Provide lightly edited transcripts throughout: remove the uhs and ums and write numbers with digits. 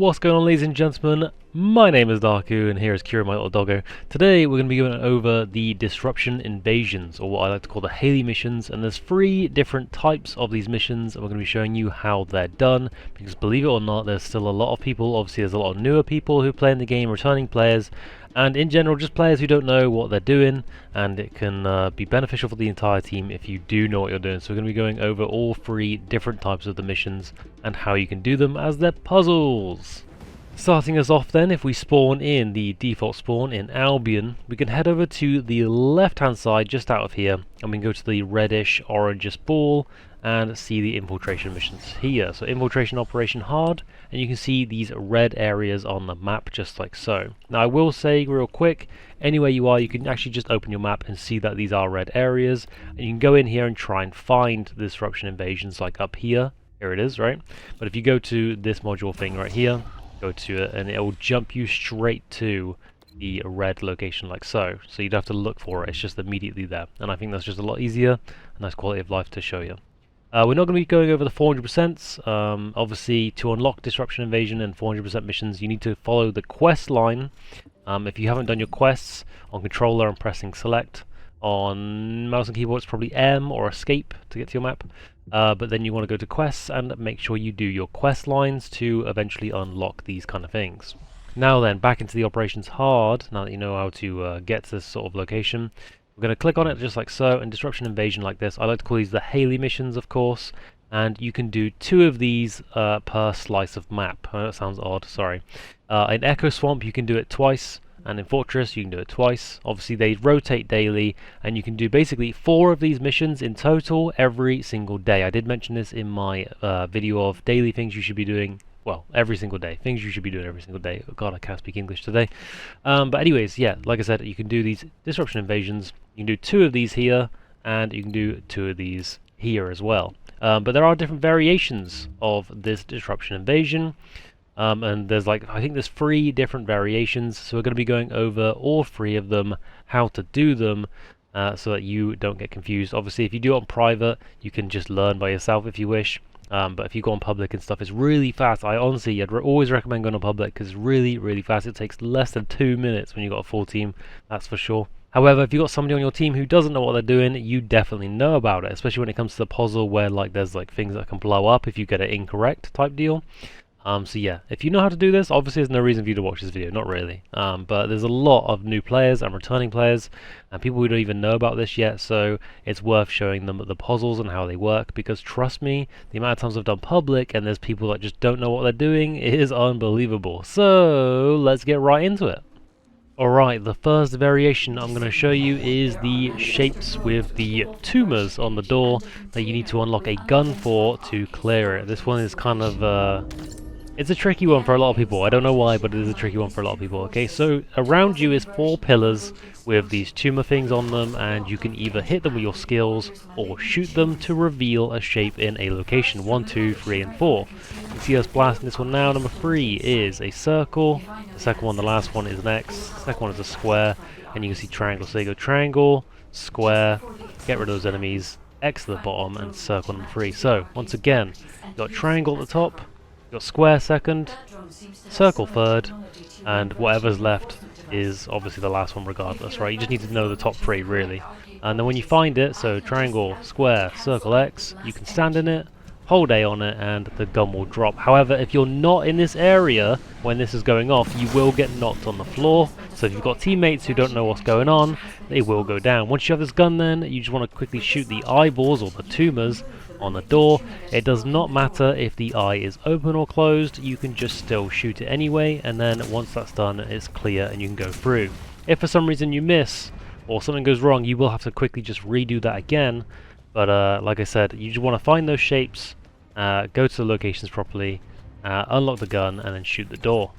What's going on, ladies and gentlemen? My name is Darku and here is Kira, my little doggo. Today we're going to be going over the disruption invasions, or what I like to call the Haley missions, and there's 3 different types of these missions and we're going to be showing you how they're done, because believe it or not, there's still a lot of people, obviously there's a lot of newer people who play in the game, returning players, and in general just players who don't know what they're doing, and it can be beneficial for the entire team if you do know what you're doing. So we're going to be going over all 3 different types of the missions and how you can do them as they're puzzles. Starting us off then, if we spawn in the default spawn in Albion, we can head over to the left hand side just out of here and we can go to the reddish orangish ball and see the infiltration missions here. So infiltration operation hard, and you can see these red areas on the map just like so. Now I will say real quick, anywhere you are you can actually just open your map and see that these are red areas, and you can go in here and try and find the disruption invasions like up here. Here it is, right? But if you go to this module thing right here, go to it and it will jump you straight to the red location like so. So you'd have to look for it, it's just immediately there. And I think that's just a lot easier, a nice quality of life to show you. We're not going to be going over the 400%. Obviously, to unlock Disruption Invasion and 400% missions, you need to follow the quest line. If you haven't done your quests, on controller I'm pressing select. On mouse and keyboard it's probably M or escape to get to your map. But then you want to go to quests and make sure you do your quest lines to eventually unlock these kind of things. Now then, back into the operations hard, now that you know how to get to this sort of location. We're going to click on it just like so, and Disruption Invasion like this. I like to call these the Haley missions, of course, and you can do 2 of these per slice of map. That sounds odd, sorry. In Echo Swamp you can do it twice, and in Fortress you can do it twice. Obviously they rotate daily, and you can do basically 4 of these missions in total every single day. I did mention this in my video of daily things you should be doing. Well, every single day. Things you should be doing every single day. Oh god, I can't speak English today. But anyways, yeah, like I said, you can do these Disruption Invasions. You can do 2 of these here, and you can do 2 of these here as well. But there are different variations of this Disruption Invasion. And there's I think there's 3 different variations. So we're going to be going over all 3 of them, how to do them, so that you don't get confused. Obviously, if you do it on private, you can just learn by yourself if you wish. But if you go on public and stuff, it's really fast. I honestly, I'd always recommend going on public because it's really, really fast. It takes less than 2 minutes when you've got a full team, that's for sure. However, if you've got somebody on your team who doesn't know what they're doing, you definitely know about it, especially when it comes to the puzzle where there's things that can blow up if you get it incorrect type deal. So yeah, if you know how to do this, obviously there's no reason for you to watch this video, not really. But there's a lot of new players and returning players and people who don't even know about this yet, so it's worth showing them the puzzles and how they work, because trust me, the amount of times I've done public and there's people that just don't know what they're doing is unbelievable. So let's get right into it. Alright, the first variation I'm going to show you is the shapes with the tumors on the door that you need to unlock a gun for to clear it. This one is kind of it's a tricky one for a lot of people. I don't know why, but it is a tricky one for a lot of people. Okay, so around you is 4 pillars with these tumor things on them, and you can either hit them with your skills or shoot them to reveal a shape in a location. 1, 2, 3, and 4. You can see us blasting this one now. Number 3 is a circle. The second one, the last one, is an X. The second one is a square, and you can see triangle. So you go triangle, square, get rid of those enemies, X at the bottom, and circle number 3. So once again, you've got triangle at the top, got square second, circle third, and whatever's left is obviously the last one regardless, right? You just need to know the top 3 really. And then when you find it, so triangle, square, circle, X, you can stand in it, hold A on it, and the gun will drop. However, if you're not in this area when this is going off, you will get knocked on the floor. So if you've got teammates who don't know what's going on, they will go down. Once you have this gun then, you just want to quickly shoot the eyeballs or the tumors on the door. It does not matter if the eye is open or closed, you can just still shoot it anyway, and then once that's done it's clear and you can go through. If for some reason you miss or something goes wrong, you will have to quickly just redo that again, but like I said, you just want to find those shapes, go to the locations properly, unlock the gun, and then shoot the door.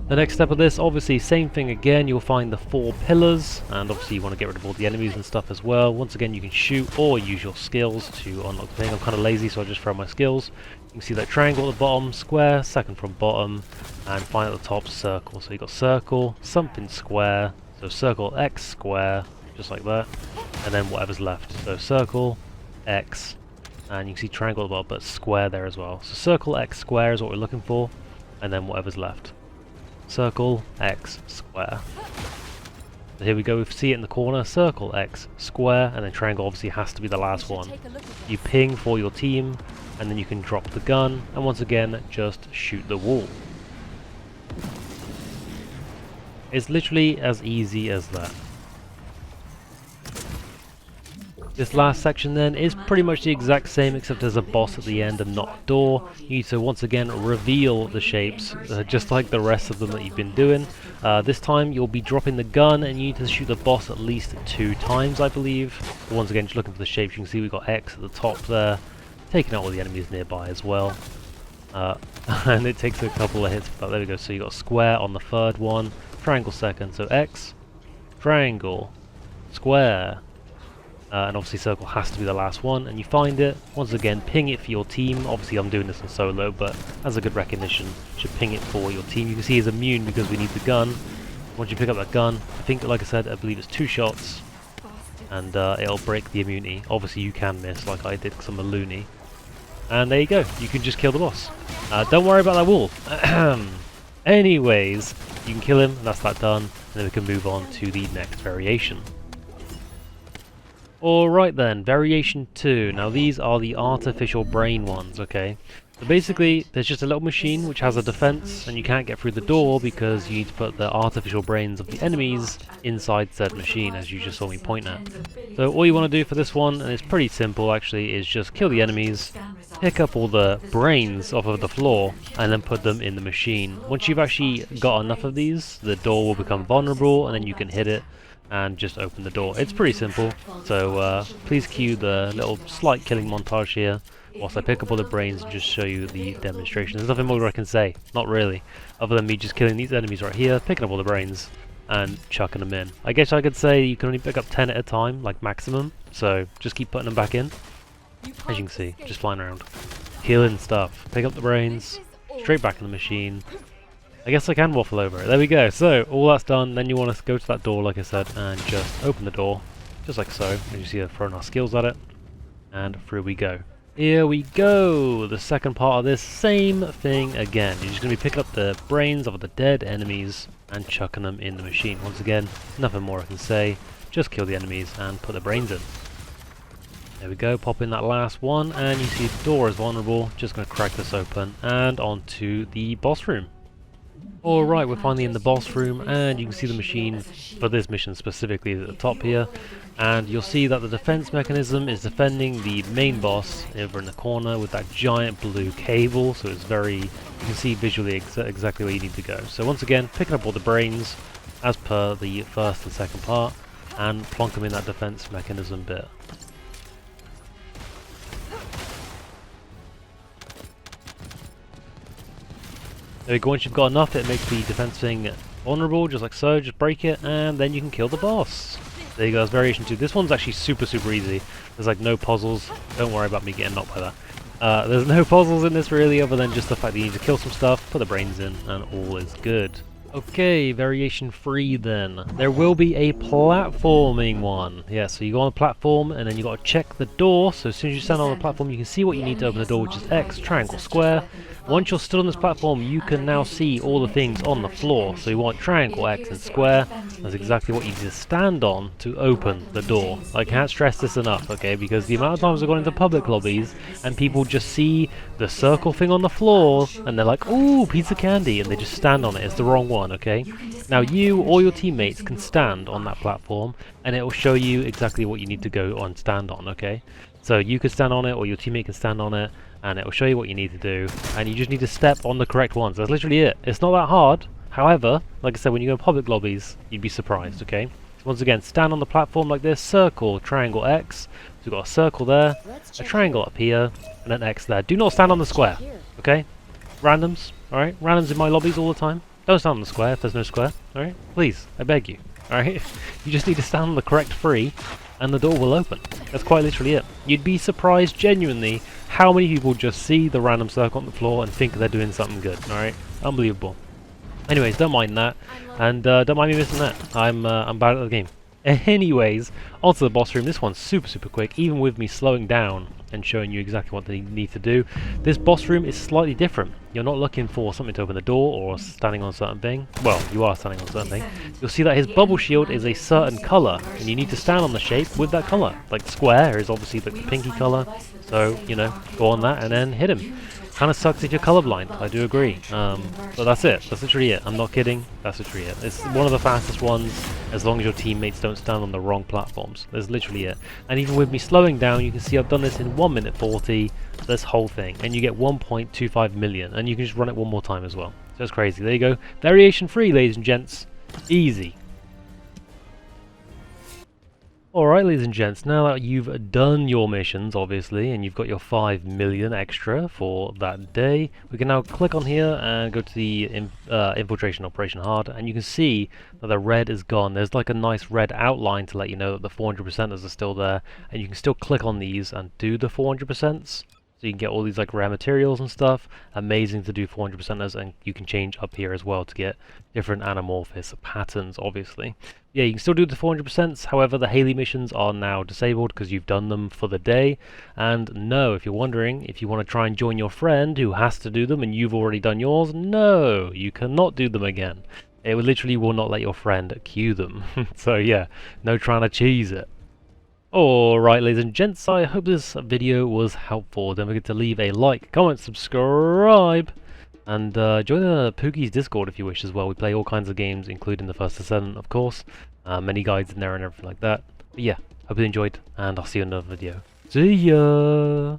The next step of this, obviously same thing again, you'll find the 4 pillars, and obviously you want to get rid of all the enemies and stuff as well. Once again you can shoot or use your skills to unlock the thing. I'm kind of lazy so I just throw my skills. You can see that triangle at the bottom, square, second from bottom, and finally at the top, circle. So you got circle, something square, so circle, X, square, just like that, and then whatever's left. So circle, X, and you can see triangle at the bottom, but square there as well. So circle, X, square is what we're looking for. and then whatever's left. Circle, X, square. So here we go, we see it in the corner, circle, X, square, and then triangle obviously has to be the last one. You ping for your team, and then you can drop the gun, and once again, just shoot the wall. It's literally as easy as that. This last section then is pretty much the exact same, except there's a boss at the end and not a door. You need to once again reveal the shapes, just like the rest of them that you've been doing. This time you'll be dropping the gun and you need to shoot the boss at least 2 times, I believe. But once again, just looking for the shapes, you can see we've got X at the top there, taking out all the enemies nearby as well. And it takes a couple of hits for that. There we go, so you got square on the third one, triangle second, so X, triangle, square. And obviously circle has to be the last one, and you find it, once again ping it for your team. Obviously I'm doing this in solo, but as a good recognition, you should ping it for your team. You can see he's immune because we need the gun. Once you pick up that gun, I think, like I said, I believe it's 2 shots, and it'll break the immunity. Obviously you can miss, like I did because I'm a loony. And there you go, you can just kill the boss. Don't worry about that wall. Anyways, you can kill him, and that's that done, and then we can move on to the next variation. Alright then, variation 2. Now these are the artificial brain ones, okay? So basically, there's just a little machine which has a defense, and you can't get through the door because you need to put the artificial brains of the enemies inside said machine, as you just saw me point at. So all you want to do for this one, and it's pretty simple actually, is just kill the enemies, pick up all the brains off of the floor, and then put them in the machine. Once you've actually got enough of these, the door will become vulnerable, and then you can hit it and just open the door. It's pretty simple, so please cue the little slight killing montage here whilst I pick up all the brains and just show you the demonstration. There's nothing more I can say, not really, other than me just killing these enemies right here, picking up all the brains and chucking them in. I guess I could say you can only pick up 10 at a time, like maximum, so just keep putting them back in. As you can see, just flying around, killing stuff. Pick up the brains, straight back in the machine. I guess I can waffle over it. There we go. So, all that's done, then you want to go to that door, like I said, and just open the door, just like so. As you see, I've thrown our skills at it, and through we go. Here we go! The second part of this, same thing again. You're just going to be picking up the brains of the dead enemies and chucking them in the machine. Once again, nothing more I can say. Just kill the enemies and put the brains in. There we go, pop in that last one, and you see the door is vulnerable. Just going to crack this open, and onto the boss room. Alright, we're finally in the boss room, and you can see the machine for this mission specifically at the top here, and you'll see that the defense mechanism is defending the main boss over in the corner with that giant blue cable, so it's very, you can see visually exactly where you need to go. So once again, picking up all the brains as per the first and second part, and plonk them in that defense mechanism bit. There we go, once you've got enough, it makes the defense thing vulnerable, just like so. Just break it, and then you can kill the boss. There you go, that's variation 2. This one's actually super easy. There's like no puzzles. Don't worry about me getting knocked by that. There's no puzzles in this really, other than just the fact that you need to kill some stuff, put the brains in, and all is good. Okay, variation 3 then. There will be a platforming one. Yeah, so you go on a platform and then you got to check the door. So as soon as you stand on the platform, you can see what you need to open the door, which is X, triangle, square. Once you're stood on this platform, you can now see all the things on the floor. So you want triangle, X, and square. That's exactly what you need to stand on to open the door. I can't stress this enough, okay? Because the amount of times I've gone into public lobbies and people just see the circle thing on the floor and they're like, ooh, piece of candy, and they just stand on it. It's the wrong one, okay? Now you or your teammates can stand on that platform and it will show you exactly what you need to go on stand on, okay? So you can stand on it or your teammate can stand on it, and it will show you what you need to do, and you just need to step on the correct ones. That's literally it. It's not that hard. However, like I said, when you go in public lobbies, you'd be surprised, okay? So once again, stand on the platform like this, circle, triangle, X. So we've got a circle there, a triangle up here, and an X there. Do not stand on the square, okay? Randoms, alright? Randoms in my lobbies all the time. Don't stand on the square if there's no square, alright? Please, I beg you, alright? You just need to stand on the correct 3, and the door will open. That's quite literally it. You'd be surprised, genuinely, how many people just see the random circle on the floor and think they're doing something good, alright? Unbelievable. Anyways, don't mind that, and don't mind me missing that. I'm bad at the game. Anyways, onto the boss room. This one's super quick, even with me slowing down and showing you exactly what they need to do. This boss room is slightly different. You're not looking for something to open the door or standing on a certain thing. Well, you are standing on a certain thing. You'll see that his bubble shield is a certain colour, and you need to stand on the shape with that colour. Like square is obviously the pinky colour, so, you know, go on that and then hit him. Kind of sucks if you're colorblind, I do agree. But that's it. That's literally it. I'm not kidding. That's literally it. It's one of the fastest ones, as long as your teammates don't stand on the wrong platforms. That's literally it. And even with me slowing down, you can see I've done this in 1 minute 40, this whole thing. And you get 1.25 million. And you can just run it one more time as well. So it's crazy. There you go. Variation free, ladies and gents. Easy. Alright, ladies and gents, now that you've done your missions, obviously, and you've got your 5 million extra for that day, we can now click on here and go to the Infiltration Operation Hard, and you can see that the red is gone. There's like a nice red outline to let you know that the 400%ers are still there, and you can still click on these and do the 400%s. So you can get all these like rare materials and stuff. Amazing to do 400%ers, and you can change up here as well to get different anamorphous patterns, obviously. Yeah, you can still do the 400%s, however the Haley missions are now disabled because you've done them for the day. And no, if you're wondering, if you want to try and join your friend who has to do them and you've already done yours, no, you cannot do them again. It literally will not let your friend queue them. So yeah, no trying to cheese it. Alright, ladies and gents, I hope this video was helpful. Don't forget to leave a like, comment, subscribe, and join the Pookie's Discord if you wish as well. We play all kinds of games, including the First Descendant, of course. Many guides in there and everything like that. But yeah, hope you enjoyed, and I'll see you in another video. See ya!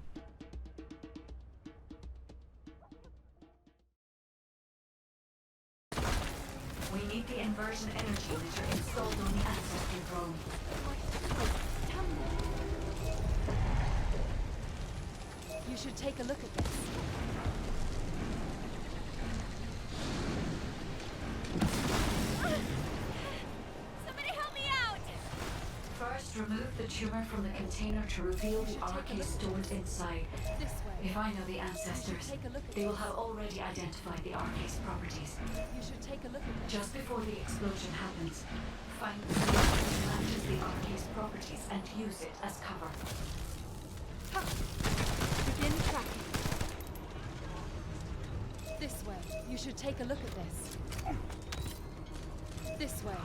We need the inversion energy meter installed on the ancestry drone. You should take a look at this. Somebody help me out! First, remove the tumor from the container to reveal the archive stored inside. This way. If I know the ancestors, Take a look at they will this. have already identified the archive's properties. You should take a look at this. Just before the explosion happens, find the field that matches the archive's properties and use it as cover. Begin tracking. This way. You should take a look at this. This way.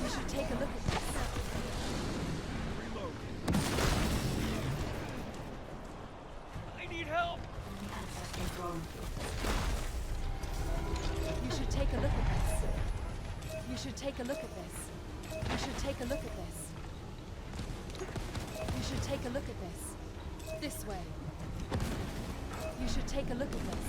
You should take a look at this. I need help! The ancestry drone. You should take a look at this. You should take a look at this. You should take a look at this. You should take a look at this. This way. You should take a look at this.